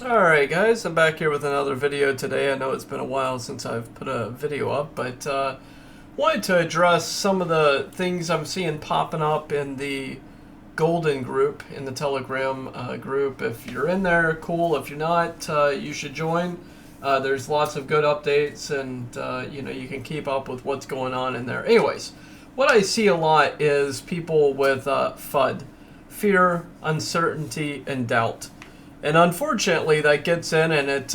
Alright guys, I'm back here with another video today. I know it's been a while since I've put a video up, but wanted to address some of the things I'm seeing popping up in the Golden group, in the Telegram group. If you're in there, cool. If you're not, you should join. There's lots of good updates, and you can keep up with what's going on in there. Anyways, what I see a lot is people with FUD, fear, uncertainty, and doubt. And unfortunately, that gets in and it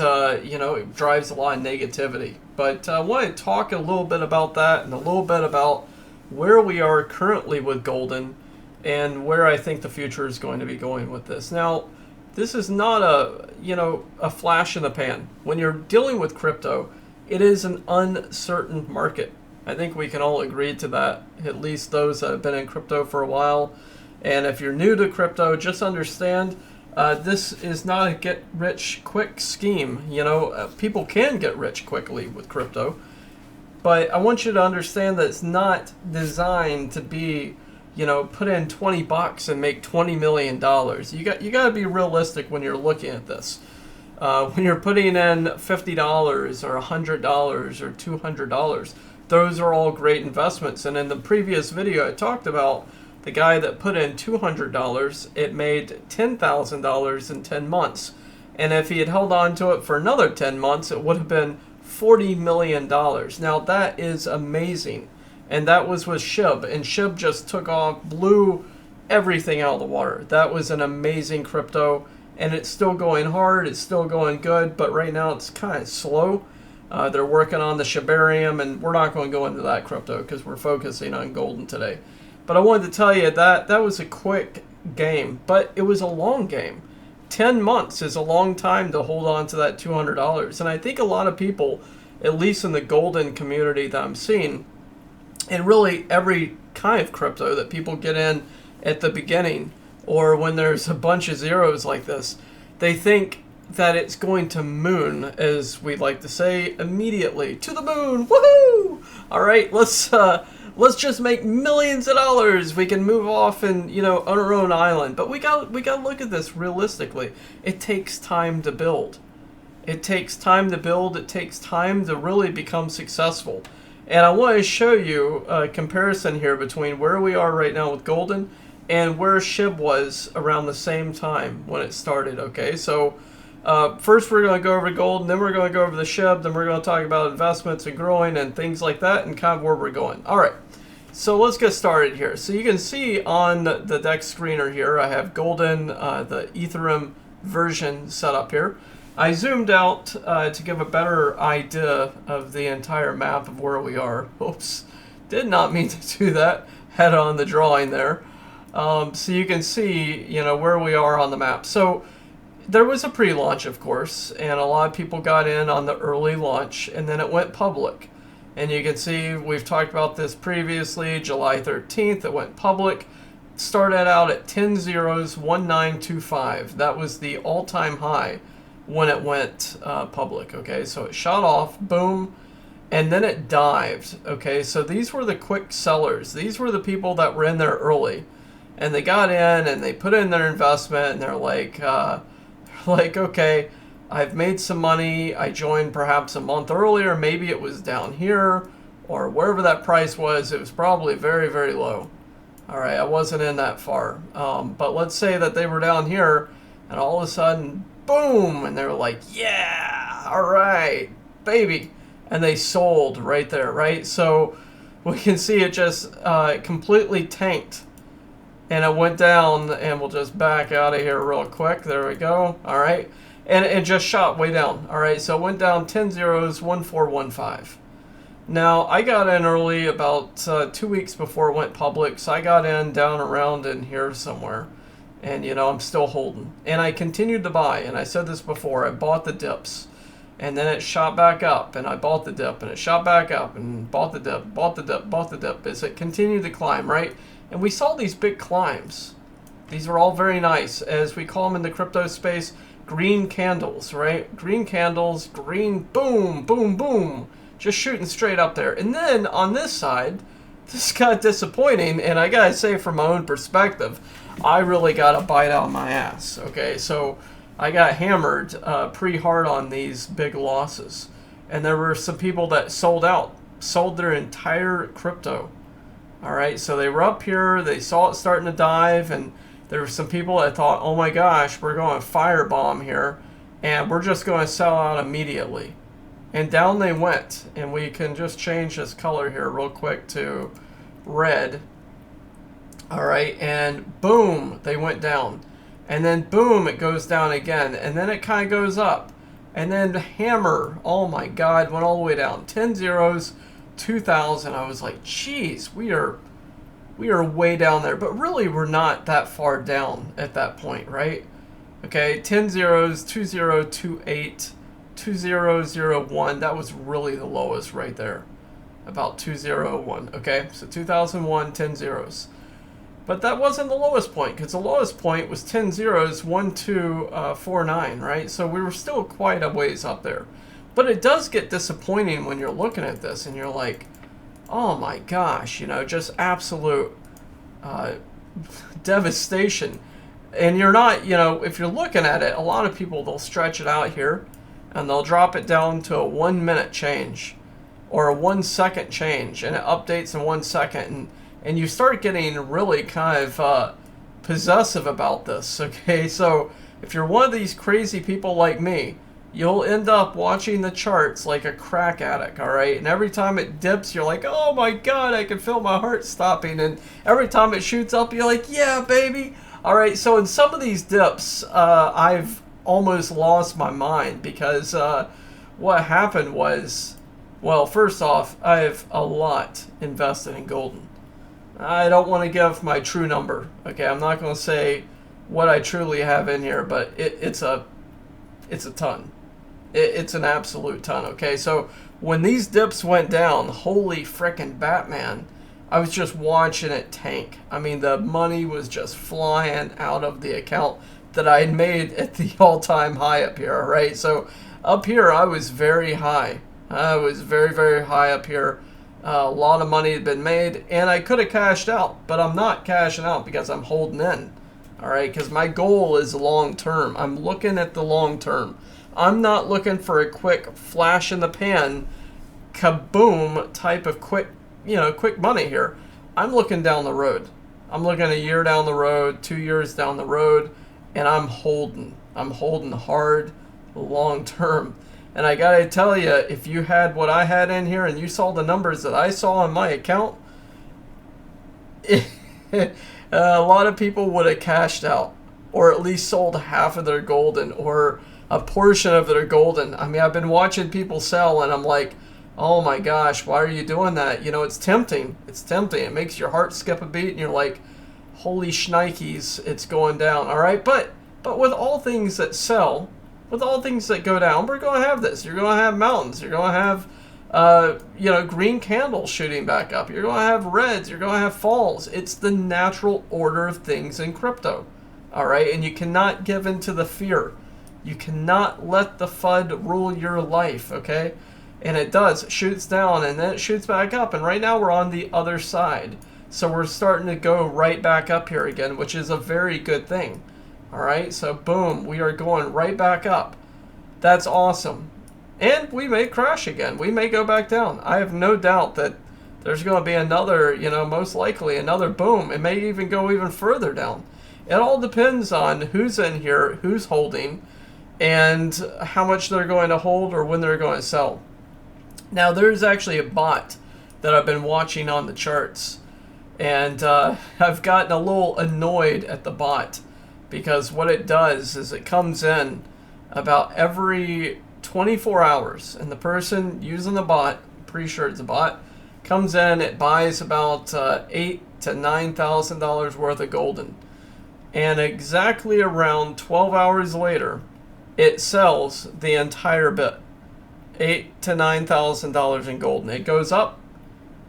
drives a lot of negativity. But I want to talk a little bit about that and a little bit about where we are currently with Golden and where I think the future is going to be going with this. Now, this is not a flash in the pan. When you're dealing with crypto, it is an uncertain market. I think we can all agree to that, at least those that have been in crypto for a while. And if you're new to crypto, just understand this is not a get-rich-quick scheme. People can get rich quickly with crypto, but I want you to understand that it's not designed to be, put in $20 and make $20 million. You got to be realistic when you're looking at this. When you're putting in $50 or $100 or $200, those are all great investments. And in the previous video, I talked about the guy that put in $200, it made $10,000 in 10 months. And if he had held on to it for another 10 months, it would have been $40 million. Now that is amazing. And that was with SHIB. And SHIB just took off, blew everything out of the water. That was an amazing crypto. And it's still going hard, it's still going good, but right now it's kind of slow. They're working on the Shibarium, and we're not going to go into that crypto because we're focusing on Golden today. But I wanted to tell you that was a quick game, but it was a long game. 10 months is a long time to hold on to that $200. And I think a lot of people, at least in the Golden community that I'm seeing, and really every kind of crypto that people get in at the beginning, or when there's a bunch of zeros like this, they think that it's going to moon, as we like to say, immediately. To the moon! Woohoo! Alright, let's just make millions of dollars. We can move off and, on our own island. But we got to look at this realistically. It takes time to build. It takes time to build. It takes time to really become successful. And I want to show you a comparison here between where we are right now with Golden and where SHIB was around the same time when it started. Okay, so first we're going to go over Golden, then we're going to go over the SHIB, then we're going to talk about investments and growing and things like that and kind of where we're going. All right. So let's get started here. So you can see on the deck screener here, I have Golden, the Ethereum version set up here. I zoomed out to give a better idea of the entire map of where we are. Oops, did not mean to do that. Had on the drawing there. So you can see, where we are on the map. So there was a pre-launch, of course, and a lot of people got in on the early launch, and then it went public. And you can see we've talked about this previously. July 13th, it went public. Started out at 10 zeros, 1925. That was the all-time high when it went public. Okay, so it shot off, boom, and then it dived. Okay, so these were the quick sellers. These were the people that were in there early, and they got in and they put in their investment, and they're like, okay, I've made some money. I joined perhaps a month earlier. Maybe it was down here or wherever that price was. It was probably very, very low. All right, I wasn't in that far. But let's say that they were down here and all of a sudden, boom, and they were like, yeah, all right, baby. And they sold right there, right? So we can see it just completely tanked. And it went down, and we'll just back out of here real quick. There we go. All right. And it just shot way down. All right. So it went down 10 zeros, 1415. Now, I got in early about 2 weeks before it went public. So I got in down around in here somewhere. And, I'm still holding. And I continued to buy. And I said this before. I bought the dips. And then it shot back up. And I bought the dip. And it shot back up. And bought the dip, bought the dip, bought the dip. As it continued to climb, right? And we saw these big climbs. These are all very nice. As we call them in the crypto space, green candles, right? Green candles, green, boom, boom, boom. Just shooting straight up there. And then on this side, this got disappointing. And I gotta say, from my own perspective, I really got a bite out of my ass. Okay, so I got hammered pretty hard on these big losses. And there were some people that sold out, sold their entire crypto. All right, so they were up here, they saw it starting to dive, and there were some people that thought, oh my gosh, we're going to firebomb here, and we're just going to sell out immediately. And down they went. And we can just change this color here real quick to red. All right, and boom, they went down. And then boom, it goes down again. And then it kind of goes up. And then hammer, oh my God, went all the way down. 10 zeros, 2,000. I was like, geez, we are way down there. But really, we're not that far down at that point, right? Okay, 10 zeros, 2028, 2001. That was really the lowest right there. About 2001. Okay, so 2001, 10 zeros. But that wasn't the lowest point, because the lowest point was 10 zeros, 1249, right? So we were still quite a ways up there. But it does get disappointing when you're looking at this and you're like, oh my gosh, you know, just absolute devastation. And you're not, you know, if you're looking at it, a lot of people, they'll stretch it out here and they'll drop it down to a 1 minute change or a 1 second change, and it updates in 1 second. And you start getting really kind of possessive about this, okay? So if you're one of these crazy people like me, you'll end up watching the charts like a crack addict, all right? And every time it dips, you're like, oh my God, I can feel my heart stopping. And every time it shoots up, you're like, yeah, baby. All right, so in some of these dips, I've almost lost my mind because what happened was, well, first off, I have a lot invested in Golden. I don't want to give my true number. Okay, I'm not going to say what I truly have in here, but it's a ton. It's an absolute ton. Okay, so when these dips went down, holy frickin' Batman, I was just watching it tank. I mean, the money was just flying out of the account that I had made at the all-time high up here. All right, so up here I was very high. I was very, very high up here. A lot of money had been made, and I could have cashed out, but I'm not cashing out because I'm holding in. All right, because my goal is long term. I'm looking at the long term. I'm not looking for a quick flash in the pan, kaboom type of quick money here. I'm looking down the road. I'm looking a year down the road, 2 years down the road, and I'm holding. I'm holding hard, long term. And I gotta tell you, if you had what I had in here and you saw the numbers that I saw on my account, a lot of people would have cashed out, or at least sold half of their Golden, or a portion of their Golden. I mean, I've been watching people sell, and I'm like, oh my gosh, why are you doing that? You know, it's tempting. It's tempting. It makes your heart skip a beat, and you're like, holy shnikes, it's going down. All right, but with all things that sell, with all things that go down, we're going to have this. You're going to have mountains. You're going to have, green candles shooting back up. You're going to have reds. You're going to have falls. It's the natural order of things in crypto. All right, and you cannot give in to the fear. You cannot let the FUD rule your life, okay? And it does. It shoots down, and then it shoots back up. And right now we're on the other side. So we're starting to go right back up here again, which is a very good thing. All right, so boom, we are going right back up. That's awesome. And we may crash again. We may go back down. I have no doubt that there's going to be another, most likely another boom. It may even go even further down. It all depends on who's in here, who's holding, and how much they're going to hold or when they're going to sell. Now, there's actually a bot that I've been watching on the charts, and I've gotten a little annoyed at the bot. Because what it does is it comes in about every 24 hours. And the person using the bot, I'm pretty sure it's a bot, comes in, it buys about $8,000 to $9,000 worth of Golden. And exactly around 12 hours later, it sells the entire bit. $8,000 to $9,000 in Golden. It goes up,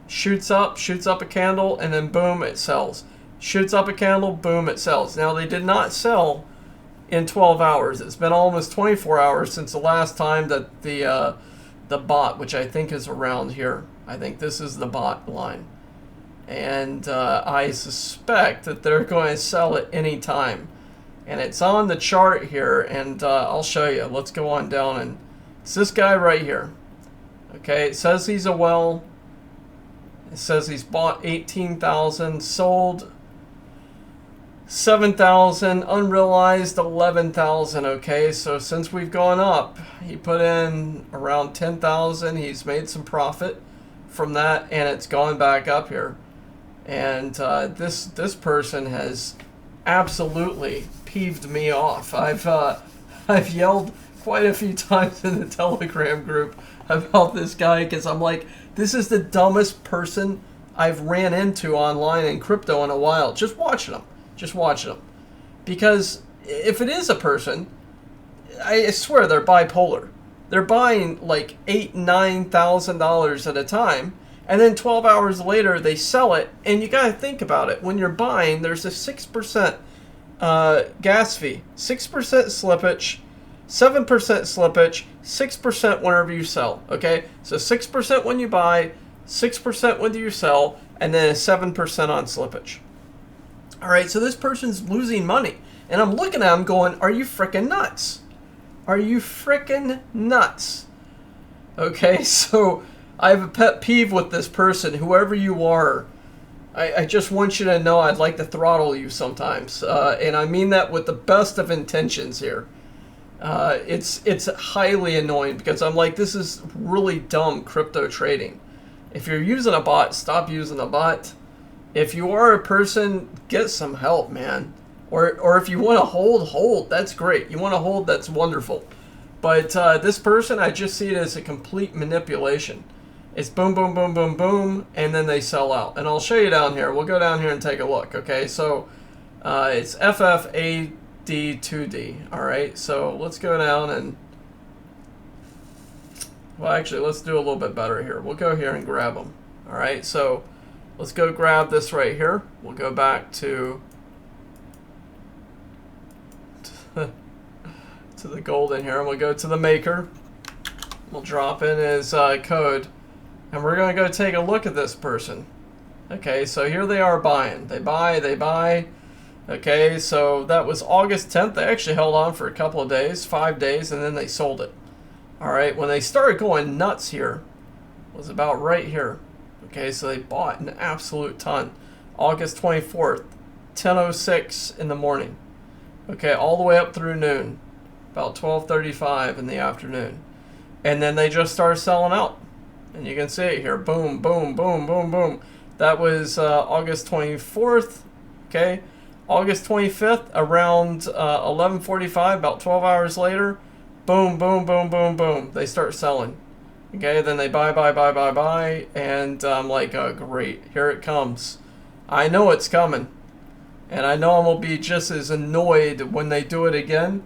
shoots up a candle, and then boom, it sells. Shoots up a candle, boom, it sells. Now, they did not sell in 12 hours. It's been almost 24 hours since the last time that the bot, which I think is around here. I think this is the bot line. And I suspect that they're going to sell at any time. And it's on the chart here, and I'll show you. Let's go on down, and it's this guy right here. Okay, it says he's a whale. It says he's bought 18,000, sold 7,000, unrealized 11,000. Okay, so since we've gone up, he put in around 10,000. He's made some profit from that, and it's gone back up here. And this person has absolutely peeved me off. I've yelled quite a few times in the Telegram group about this guy, because I'm like, this is the dumbest person I've ran into online in crypto in a while. Just watching him. Because if it is a person, I swear they're bipolar. They're buying like $8,000-9,000 at a time, and then 12 hours later they sell it. And you got to think about it. When you're buying, there's a 6% gas fee, 6% slippage, 7% slippage, 6% whenever you sell. Okay, so 6% when you buy, 6% when you sell, and then 7% on slippage. All right, so this person's losing money, and I'm looking at him going, "Are you freaking nuts? Are you freaking nuts?" Okay, so I have a pet peeve with this person, whoever you are. I just want you to know I'd like to throttle you sometimes, and I mean that with the best of intentions here. It's highly annoying, because I'm like, this is really dumb crypto trading. If you're using a bot, stop using a bot. If you are a person, get some help, man. Or if you want to hold. That's great. You want to hold, that's wonderful. But this person, I just see it as a complete manipulation. It's boom, boom, boom, boom, boom, and then they sell out. And I'll show you down here. We'll go down here and take a look, okay? So it's FFAD2D, all right? So let's go down and, well, actually, let's do a little bit better here. We'll go here and grab them, all right? So let's go grab this right here. We'll go back to the golden here, and we'll go to the maker. We'll drop in his code, and we're going to go take a look at this person. Okay, so here they are buying. They buy. Okay, so that was August 10th. They actually held on for a couple of days, 5 days, and then they sold it. All right, when they started going nuts here, was about right here. Okay, so they bought an absolute ton. August 24th, 10:06 in the morning. Okay, all the way up through noon, about 12:35 in the afternoon. And then they just started selling out. And you can see it here, boom, boom, boom, boom, boom. That was August 24th, okay? August 25th, around 11:45, about 12 hours later, boom, boom, boom, boom, boom. They start selling. Okay, then they buy, and I'm like, oh, great, here it comes. I know it's coming. And I know I'm going to be just as annoyed when they do it again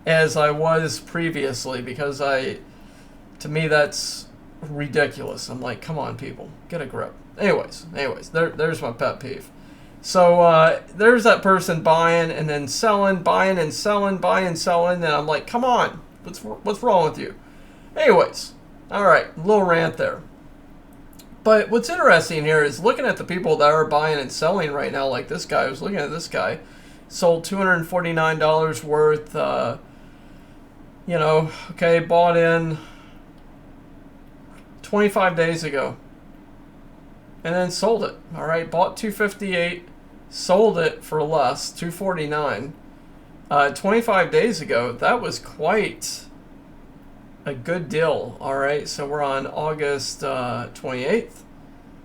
as I was previously, because to me, that's ridiculous. I'm like, come on, people, get a grip. Anyways, there's my pet peeve. So there's that person buying and then selling, buying and selling, and I'm like, come on, what's wrong with you? Anyways, all right, little rant there. But what's interesting here is looking at the people that are buying and selling right now, like this guy. I was looking at this guy, sold $249 worth, okay, bought in 25 days ago, and then sold it. All right, bought 258, sold it for less, 249. 25 days ago, that was quite a good deal. All right, so we're on August 28th.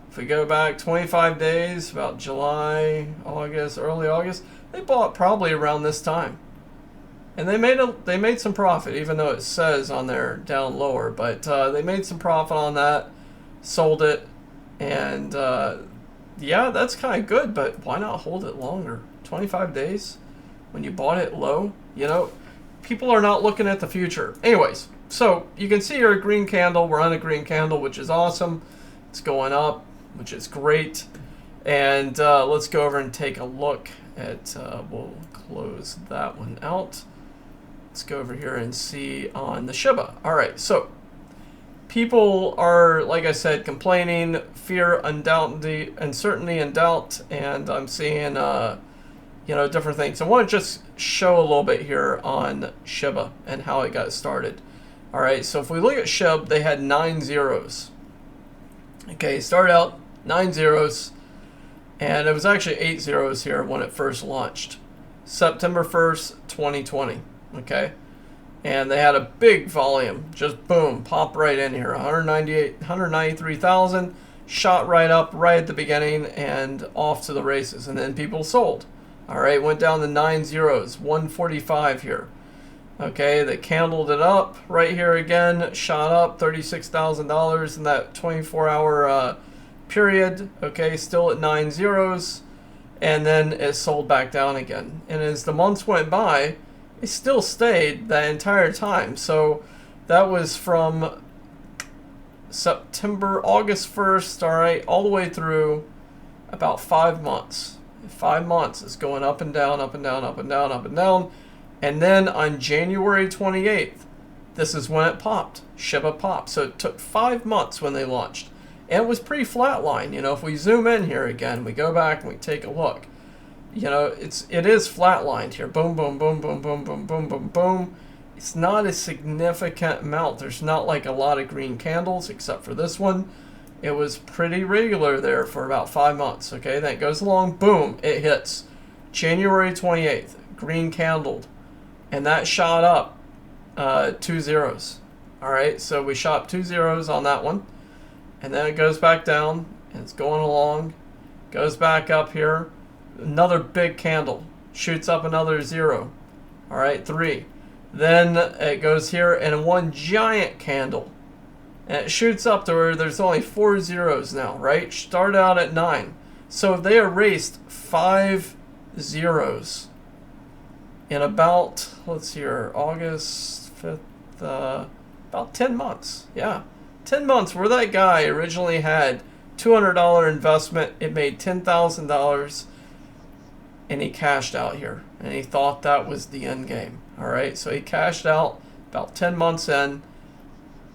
If we go back 25 days, about July, August, early August, they bought probably around this time, and they made some profit, even though it says on there down lower. But they made some profit on that, sold it, and yeah, that's kind of good. But why not hold it longer? 25 days when you bought it low, people are not looking at the future. Anyways. So you can see here a green candle. We're on a green candle, which is awesome. It's going up, which is great. And let's go over and take a look at, we'll close that one out. Let's go over here and see on the Shiba. All right, so people are, like I said, complaining, fear, uncertainty, and doubt. And I'm seeing you know, different things. I want to just show a little bit here on Shiba and how it got started. All right, so if we look at SHIB, they had 9 zeros. Okay, started out 9 zeros, and it was actually 8 zeros here when it first launched. September 1st, 2020, okay? And they had a big volume, just boom, pop right in here, 193,000, shot right up right at the beginning and off to the races, and then people sold. All right, went down to 9 zeros, 145 here. Okay, they candled it up right here again, shot up $36,000 in that 24-hour period. Okay, still at 9 zeros, and then it sold back down again. And as the months went by, it still stayed that entire time. So that was from August 1st, all right, all the way through about 5 months. 5 months is going up and down, up and down, up and down, up and down. And then on January 28th, this is when it popped. Shiba popped. So it took 5 months when they launched. And it was pretty flatline. You know, if we zoom in here again, we go back and we take a look. You know, it is flatlined here. Boom, boom, boom, boom, boom, boom, boom, boom, boom. It's not a significant amount. There's not like a lot of green candles except for this one. It was pretty regular there for about 5 months. Okay, then it goes along. Boom, it hits. January 28th, green candled. And that shot up 2 zeros. All right, so we shot 2 zeros on that one. And then it goes back down, and it's going along. Goes back up here. Another big candle. Shoots up another 0. All right, 3. Then it goes here, and one giant candle. And it shoots up to where there's only 4 zeros now, right? Start out at 9. So they erased 5 zeros in about, let's see here, August 5th, about 10 months. Yeah, 10 months where that guy originally had $200 investment. It made $10,000, and he cashed out here. And he thought that was the end game. All right, so he cashed out about 10 months in.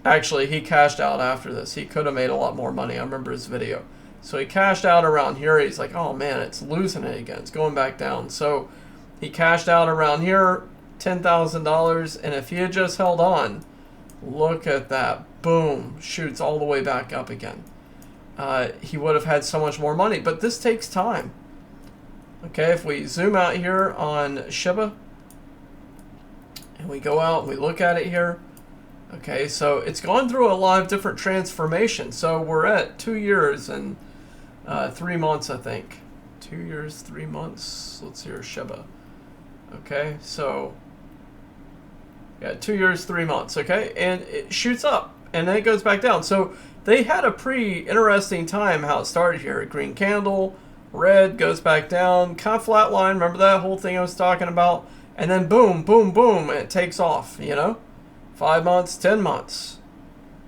Actually, he cashed out after this. He could have made a lot more money. I remember his video. So he cashed out around here. He's like, oh man, it's losing it again. It's going back down. So he cashed out around here, $10,000, and if he had just held on, look at that, boom, shoots all the way back up again. He would have had so much more money, but this takes time. Okay, if we zoom out here on Shiba, and we go out and we look at it here, okay, so it's gone through a lot of different transformations. So we're at 2 years and 3 months, I think. 2 years, 3 months, let's see here, Shiba. Okay, so yeah, 2 years, 3 months, okay? And it shoots up, and then it goes back down. So they had a pretty interesting time how it started here. A green candle, red, goes back down, kind of flat line. Remember that whole thing I was talking about? And then boom, boom, boom, and it takes off, you know? 5 months, 10 months.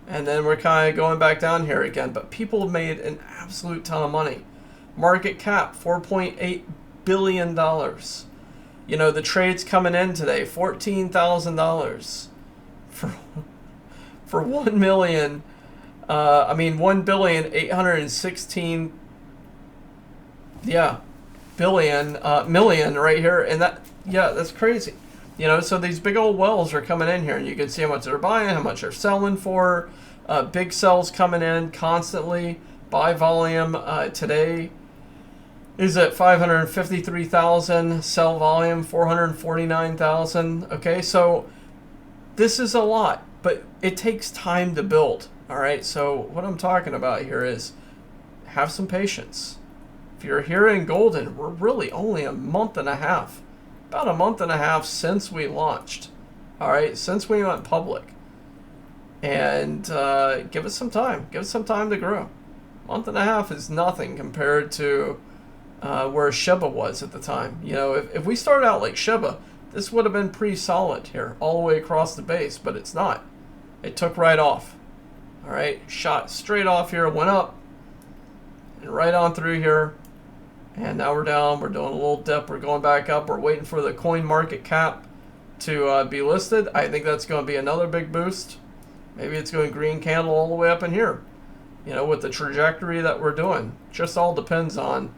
And then we're kind of going back down here again. But people have made an absolute ton of money. Market cap, $4.8 billion. You know, the trade's coming in today, $14,000 for 1 million. 1,816. Yeah, million right here, and that, yeah, that's crazy. You know, so these big old wells are coming in here, and you can see how much they're buying, how much they're selling for. Big sells coming in constantly. Buy volume today is at 553,000. Sell volume 449,000. Okay, so this is a lot, but it takes time to build. All right, so what I'm talking about here is have some patience. If you're here in Golden, we're really only a month and a half, about a month and a half since we launched. All right, since we went public. And give us some time. Give us some time to grow. Month and a half is nothing compared to where Shiba was at the time. You know, if we started out like Shiba, this would have been pretty solid here, all the way across the base, but it's not. It took right off. All right, shot straight off here, went up, and right on through here. And now we're down, we're doing a little dip, we're going back up, we're waiting for the coin market cap to be listed. I think that's going to be another big boost. Maybe it's going green candle all the way up in here. You know, with the trajectory that we're doing. Just all depends on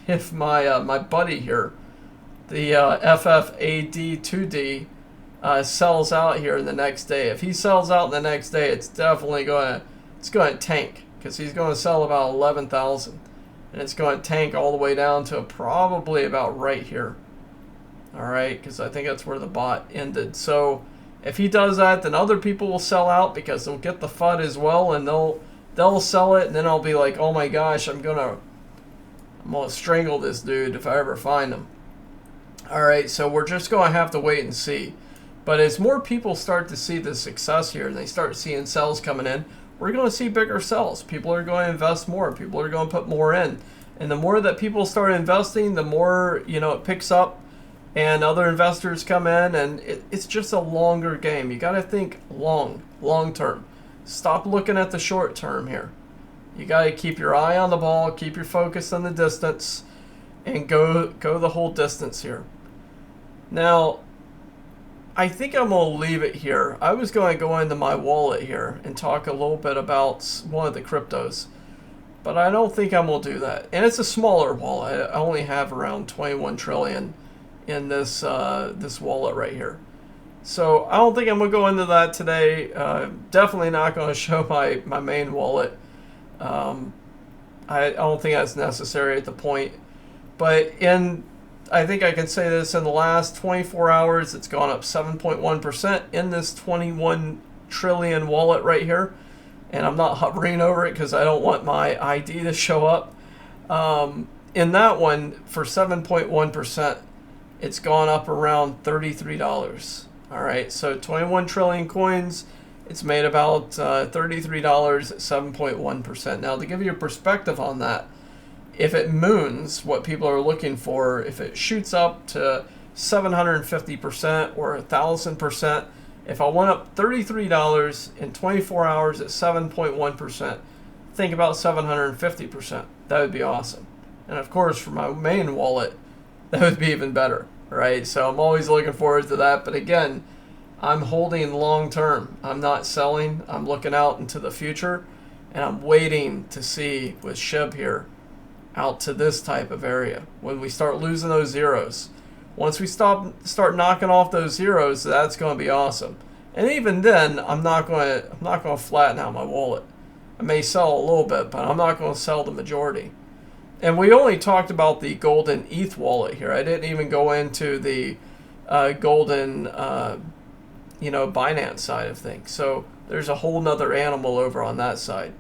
if my my buddy here the FFAD2D sells out here in the next day. If he sells out in the next day, it's definitely going to tank, because he's going to sell about 11,000, and it's going to tank all the way down to probably about right here. All right, because I think that's where the bot ended. So if he does that, then other people will sell out because they'll get the FUD as well, and they'll sell it, and then I'll be like, oh my gosh, I'm gonna strangle this dude if I ever find him. All right, so we're just going to have to wait and see. But as more people start to see the success here and they start seeing sells coming in, we're going to see bigger sells. People are going to invest more. People are going to put more in. And the more that people start investing, the more, it picks up and other investors come in, and it's just a longer game. You got to think long term. Stop looking at the short term here. You got to keep your eye on the ball, keep your focus on the distance, and go the whole distance here. Now, I think I'm going to leave it here. I was going to go into my wallet here and talk a little bit about one of the cryptos, but I don't think I'm going to do that. And it's a smaller wallet. I only have around 21 trillion in this this wallet right here. So I don't think I'm going to go into that today. Definitely not going to show my main wallet. I don't think that's necessary at the point. But I think I can say this, in the last 24 hours, it's gone up 7.1% in this 21 trillion wallet right here. And I'm not hovering over it because I don't want my ID to show up. In that one, for 7.1%, it's gone up around $33. All right, so 21 trillion coins, it's made about $33 at 7.1%. Now, to give you a perspective on that, if it moons what people are looking for, if it shoots up to 750% or 1,000%, if I went up $33 in 24 hours at 7.1%, think about 750%. That would be awesome. And of course, for my main wallet, that would be even better, right? So I'm always looking forward to that. But again, I'm holding long term. I'm not selling. I'm looking out into the future, and I'm waiting to see with SHIB here out to this type of area when we start losing those zeros. Once we start knocking off those zeros, that's going to be awesome. And even then, I'm not going to flatten out my wallet. I may sell a little bit, but I'm not going to sell the majority. And we only talked about the Golden ETH wallet here. I didn't even go into the Golden Binance side of things. So there's a whole nother animal over on that side.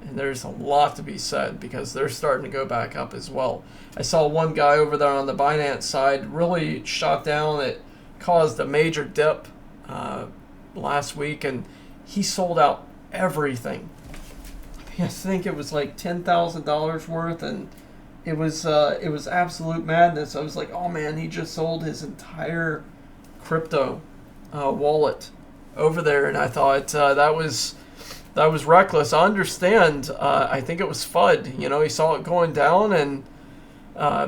And there's a lot to be said because they're starting to go back up as well. I saw one guy over there on the Binance side really shot down. It caused a major dip last week, and he sold out everything. I think it was like $10,000 worth, and it was absolute madness. I was like, oh man, he just sold his entire crypto wallet over there, and I thought that was reckless. I understand. I think it was FUD. He saw it going down, and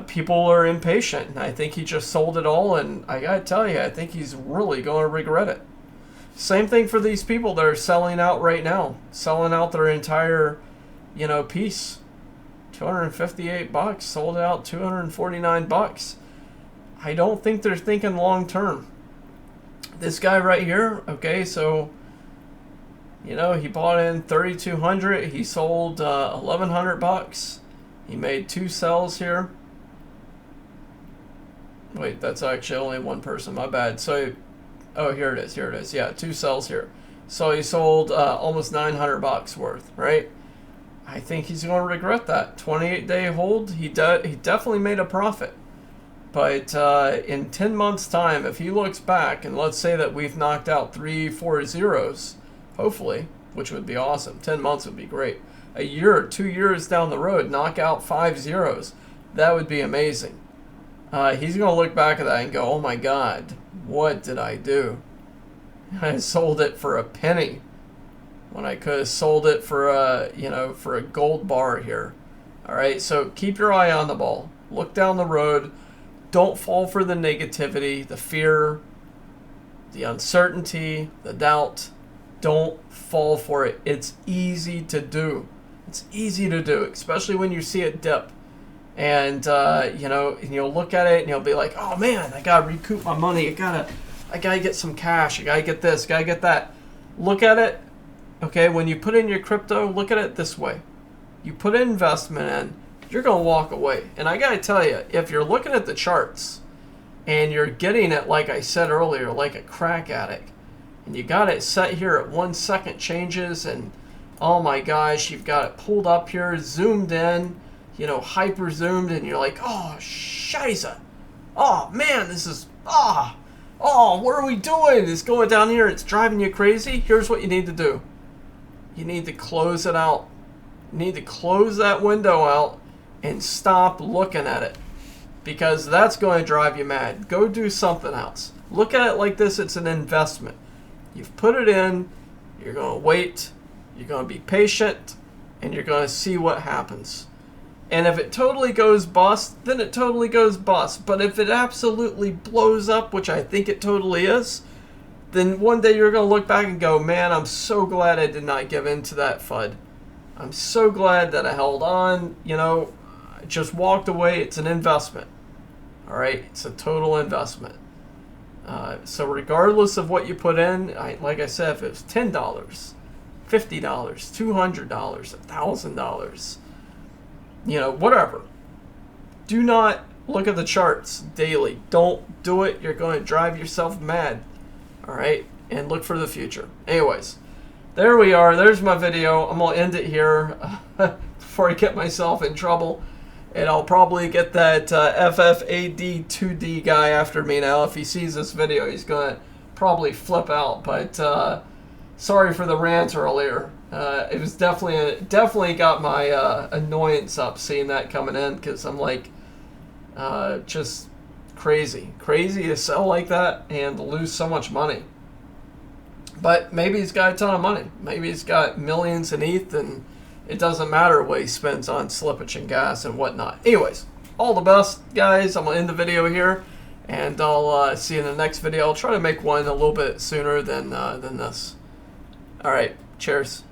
people are impatient. And I think he just sold it all, and I gotta tell you, I think he's really going to regret it. Same thing for these people that are selling out right now, selling out their entire, piece. $258, sold out $249. I don't think they're thinking long term. This guy right here, okay, so he bought in 3,200. He sold $1,100. He made 2 sells here. Wait, that's actually only one person. My bad. So, oh, here it is. Here it is. Yeah, 2 sells here. So he sold almost $900 worth, right? I think he's going to regret that. 28-day hold. He definitely made a profit. But in 10 months' time, if he looks back, and let's say that we've knocked out 3-4 zeros, hopefully, which would be awesome. 10 months would be great. A year or 2 years down the road, knock out 5 zeros. That would be amazing. He's going to look back at that and go, oh my God, what did I do? I sold it for a penny when I could have sold it for a gold bar here. All right, so keep your eye on the ball. Look down the road. Don't fall for the negativity, the fear, the uncertainty, the doubt. Don't fall for it. It's easy to do. It's easy to do, especially when you see it dip. And you know, and you'll look at it and you'll be like, oh man, I gotta recoup my money. I gotta get some cash. I gotta get this. Gotta get that. Look at it. Okay, when you put in your crypto, look at it this way. You put an investment in, you're gonna walk away. And I gotta tell you, if you're looking at the charts and you're getting it, like I said earlier, like a crack addict, and you got it set here at 1 second changes, and oh my gosh, you've got it pulled up here, zoomed in, you know, hyper zoomed, and you're like, oh, scheisse. Oh, man, this is, what are we doing? It's going down here. It's driving you crazy. Here's what you need to do. You need to close it out. You need to close that window out and stop looking at it, because that's going to drive you mad. Go do something else. Look at it like this. It's an investment. You've put it in. You're going to wait. You're going to be patient, and you're going to see what happens. And if it totally goes bust, then it totally goes bust. But if it absolutely blows up, which I think it totally is, then one day you're going to look back and go, man, I'm so glad I did not give in to that FUD. I'm so glad that I held on, you know, I just walked away. It's an investment. All right, it's a total investment. So regardless of what you put in, like I said, if it was $10, $50, $200, $1,000, you know, whatever. Do not look at the charts daily. Don't do it. You're going to drive yourself mad. All right? And look for the future. Anyways, there we are. There's my video. I'm going to end it here before I get myself in trouble. And I'll probably get that FFAD2D guy after me now. If he sees this video, he's going to probably flip out. But sorry for the rant earlier. It was definitely got my annoyance up seeing that coming in, because I'm like, just crazy to sell like that and to lose so much money. But maybe he's got a ton of money. Maybe he's got millions in ETH, and it doesn't matter what he spends on slippage and gas and whatnot. Anyways, all the best, guys. I'm gonna end the video here, and I'll see you in the next video. I'll try to make one a little bit sooner than this. All right, cheers.